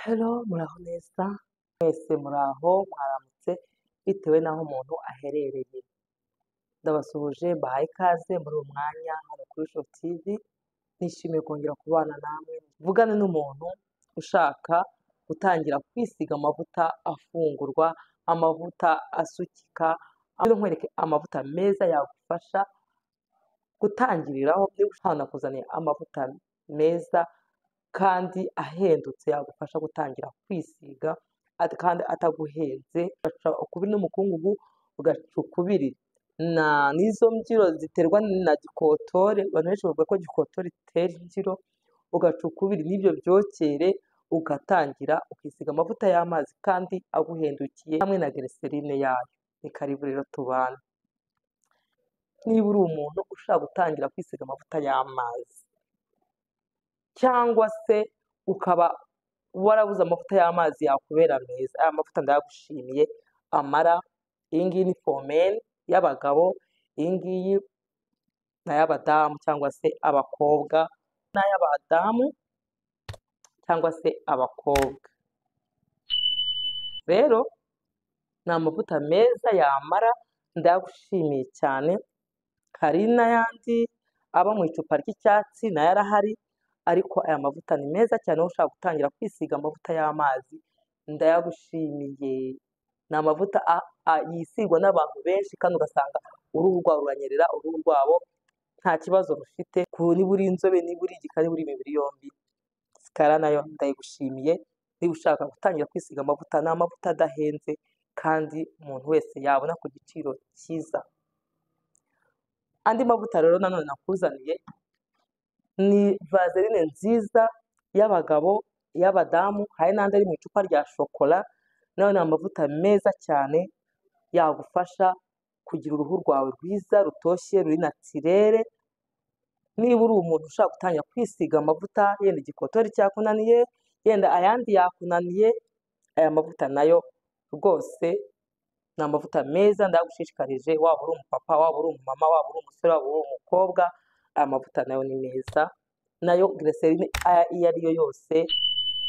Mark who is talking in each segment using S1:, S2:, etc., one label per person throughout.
S1: Hello muraho neza mwese muraho mwaramutse bitewe n'aho umuntu aherereye, ndabasuhuje mbahaye ikaze muri uyu mwanya hano kuri Show TV. Nishimiye kongera kubana namwe mvugane n'umuntu ushaka gutangira kwisiga amavuta afungurwa, amavuta asukika, nkwereke amavuta meza yagufasha gutangiriraho niba ushaka kuzana amavuta meza kandi ahendutse yagufasha gutangira kwisiga kandi ataguhenze, ugaca ukubiri n'umukungugu, ugaca ukubiri n'izo mbyiro ziterwa na gikotore. Abantu benshi bavuga ko gikotore itera imbyiro, ugaca ukubiri n'ibyo byokere, ugatangira ukisiga amavuta y'amazi kandi aguhendukiye hamwe na glycerine yayo. Ni karibu rero tubana. Niba uri umuntu ushaka gutangira kwisiga amavuta y'amazi cyangwa se ukaba warabuze amavuta y'amazi yakubera meza, aya mavuta ndayagushimiye Amara. Iyi ngiyi ni fomeni y'abagabo, iyi ngiyi ni ay'abadamu cyangwa se abakobwa, n'ay'abadamu cyangwa se abakobwa. Rero ni amavuta meza y'Amara ndayagushimiye cyane. Hari n'ayandi aba mu icupa ry'icyatsi nayo arahari, ariko aya mavuta ni meza cyane. Wowe ushaka gutangira kwisiga amavuta y'amazi ndayagushimiye. Ni amavuta yisigwa n'abantu benshi kandi ugasanga uruhu rwabo ruranyerera, uruhu rwabo nta kibazo rufite, niba uri inzobe, niba uri igikara, niba uri imibiri yombi. Sikara nayo ndayigushimiye. Niba ushaka gutangira kwisiga amavuta, ni amavuta adahenze kandi umuntu wese yabona ku giciro cyiza. Andi mavuta rero nanone nakuzaniye ni vaseline nziza y'abagabo, y'abadamu. Hari n'andi ari mu icupa rya shokora, nayo ni amavuta meza cyane yagufasha kugira uruhu rwawe rwiza rutoshye ruri natirere. Niba uri umuntu ushaka gutangira kwisiga amavuta, yenda igikotori cyakunaniye, yenda ayandi yakunaniye, aya mavuta nayo rwose ni amavuta meza ndagushishikarije. Waba uri umupapa, waba uri umumama, waba uri umusore, waba uri umukobwa, aya mavuta nayo ni meza. Nayo glycerine iyo ari yo yose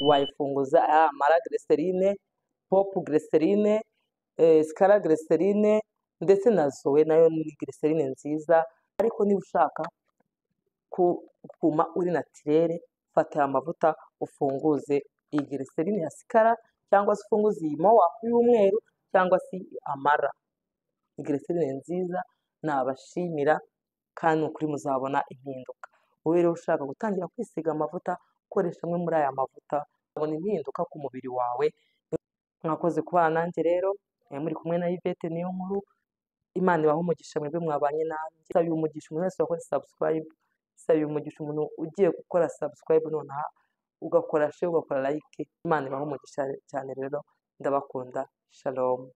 S1: wayifunguza, Amara glycerine, pop glycerine, Skara glycerine ndetse na Zoe nayo ni glycerine nziza. Ariko niba ushaka kuma uri natirere, fata aya mavuta ufunguze iyi glycerine ya Skara, cyangwa se ufunguze iyi mowapu y'umweru, cyangwa se Amara. Ni glycerine nziza nabashimira kandi ukuri muzabona impinduka. Wowe rero ushaka gutangira kwisiga amavuta, ukoresha amwe muri aya mavuta ubona impinduka ku mubiri wawe. Mwakoze kubana nanjye rero, muri kumwe na Yvette Niyonkuru. Imana ibahe umugisha mwebwe mwabanye nanjye. Sabiye umugisha umuntu wese wakoze subscribe, sabiye umugisha umuntu ugiye gukora subscribe nonaha, ugakora share, ugakora like. Imana ibahe umugisha cyane rero, ndabakunda. Shalom.